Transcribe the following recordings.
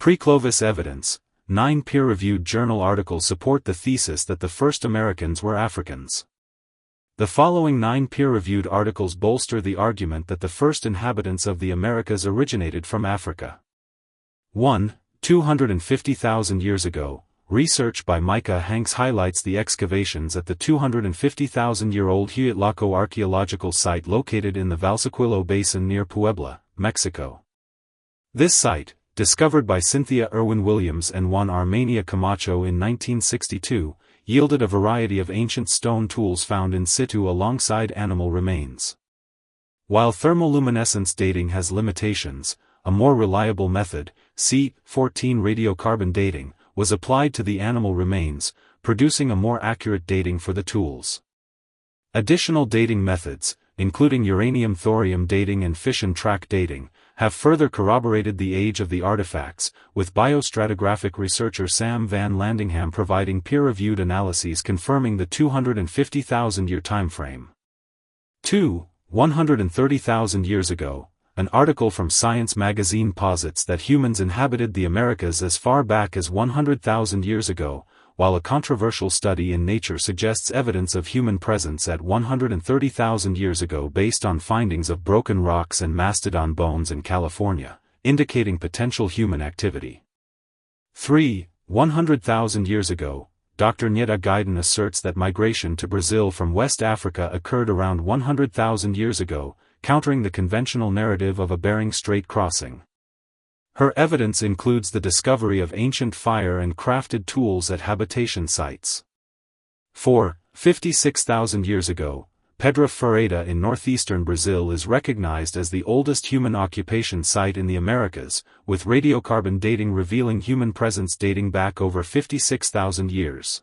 Pre-Clovis evidence. 9 peer-reviewed journal articles support the thesis that the first Americans were Africans. The following 9 peer-reviewed articles bolster the argument that the first inhabitants of the Americas originated from Africa. 1. 250,000 years ago. Research by Micah Hanks highlights the excavations at the 250,000-year-old Huitlaco archaeological site located in the Valsequillo Basin near Puebla, Mexico. This site, discovered by Cynthia Irwin Williams and Juan Armenia Camacho in 1962, yielded a variety of ancient stone tools found in situ alongside animal remains. While thermoluminescence dating has limitations, a more reliable method, C14 radiocarbon dating, was applied to the animal remains, producing a more accurate dating for the tools. Additional dating methods, including uranium-thorium dating and fission track dating, have further corroborated the age of the artifacts, with biostratigraphic researcher Sam Van Landingham providing peer-reviewed analyses confirming the 250,000-year timeframe. 2. 130,000 years ago. An article from Science magazine posits that humans inhabited the Americas as far back as 100,000 years ago, while a controversial study in Nature suggests evidence of human presence at 130,000 years ago based on findings of broken rocks and mastodon bones in California, indicating potential human activity. 3. 100,000 years ago. Dr. Nieta Gaiden asserts that migration to Brazil from West Africa occurred around 100,000 years ago, countering the conventional narrative of a Bering Strait crossing. Her evidence includes the discovery of ancient fire and crafted tools at habitation sites. 4. 56,000 years ago. Pedra Ferreira in northeastern Brazil is recognized as the oldest human occupation site in the Americas, with radiocarbon dating revealing human presence dating back over 56,000 years.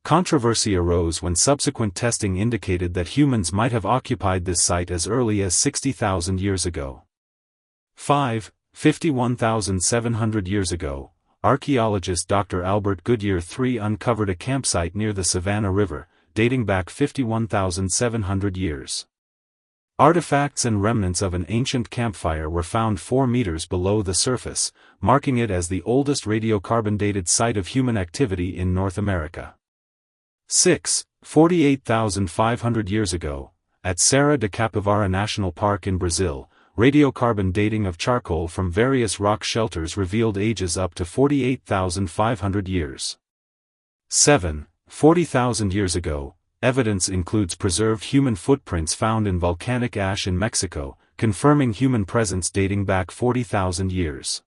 Controversy arose when subsequent testing indicated that humans might have occupied this site as early as 60,000 years ago. 5. 51,700 years ago. Archaeologist Dr. Albert Goodyear III uncovered a campsite near the Savannah River, dating back 51,700 years. Artifacts and remnants of an ancient campfire were found 4 meters below the surface, marking it as the oldest radiocarbon-dated site of human activity in North America. 6. 48,500 years ago. At Serra de Capivara National Park in Brazil, radiocarbon dating of charcoal from various rock shelters revealed ages up to 48,500 years. 7. 40,000 years ago. Evidence includes preserved human footprints found in volcanic ash in Mexico, confirming human presence dating back 40,000 years.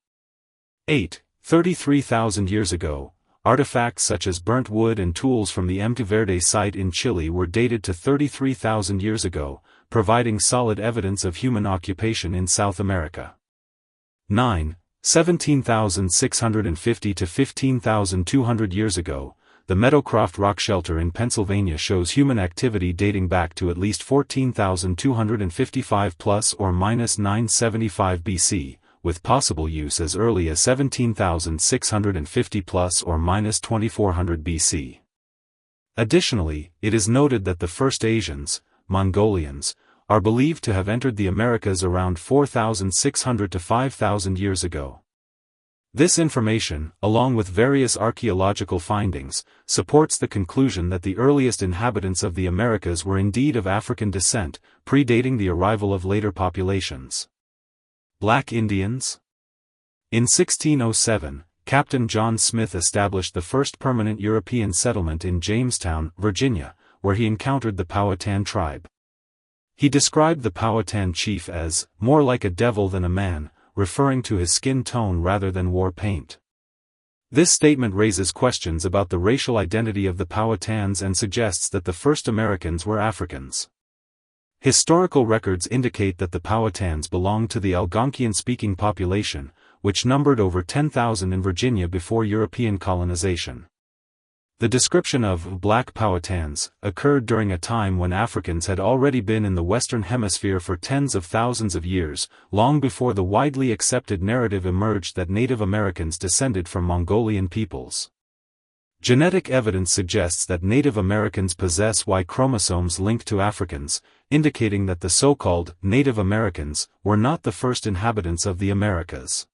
8. 33,000 years ago. Artifacts such as burnt wood and tools from the Monteverde site in Chile were dated to 33,000 years ago, providing solid evidence of human occupation in South America. 9. 17,650 to 15,200 years ago. The Meadowcroft rock shelter in Pennsylvania shows human activity dating back to at least 14,255 plus or minus 975 BC, with possible use as early as 17,650 plus or minus 2400 BC. Additionally, it is noted that the first Asians, Mongolians, are believed to have entered the Americas around 4,600 to 5,000 years ago. This information, along with various archaeological findings, supports the conclusion that the earliest inhabitants of the Americas were indeed of African descent, predating the arrival of later populations. Black Indians? In 1607, Captain John Smith established the first permanent European settlement in Jamestown, Virginia, where he encountered the Powhatan tribe. He described the Powhatan chief as more like a devil than a man, referring to his skin tone rather than war paint. This statement raises questions about the racial identity of the Powhatans and suggests that the first Americans were Africans. Historical records indicate that the Powhatans belonged to the Algonquian-speaking population, which numbered over 10,000 in Virginia before European colonization. The description of black Powhatans occurred during a time when Africans had already been in the Western Hemisphere for tens of thousands of years, long before the widely accepted narrative emerged that Native Americans descended from Mongolian peoples. Genetic evidence suggests that Native Americans possess Y chromosomes linked to Africans, indicating that the so-called Native Americans were not the first inhabitants of the Americas.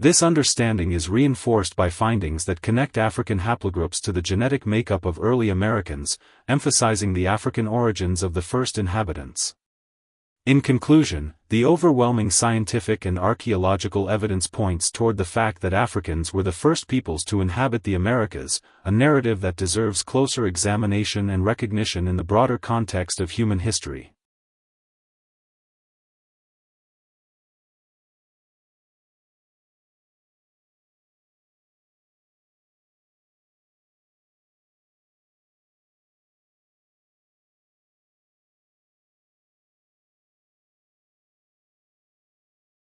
This understanding is reinforced by findings that connect African haplogroups to the genetic makeup of early Americans, emphasizing the African origins of the first inhabitants. In conclusion, the overwhelming scientific and archaeological evidence points toward the fact that Africans were the first peoples to inhabit the Americas, a narrative that deserves closer examination and recognition in the broader context of human history.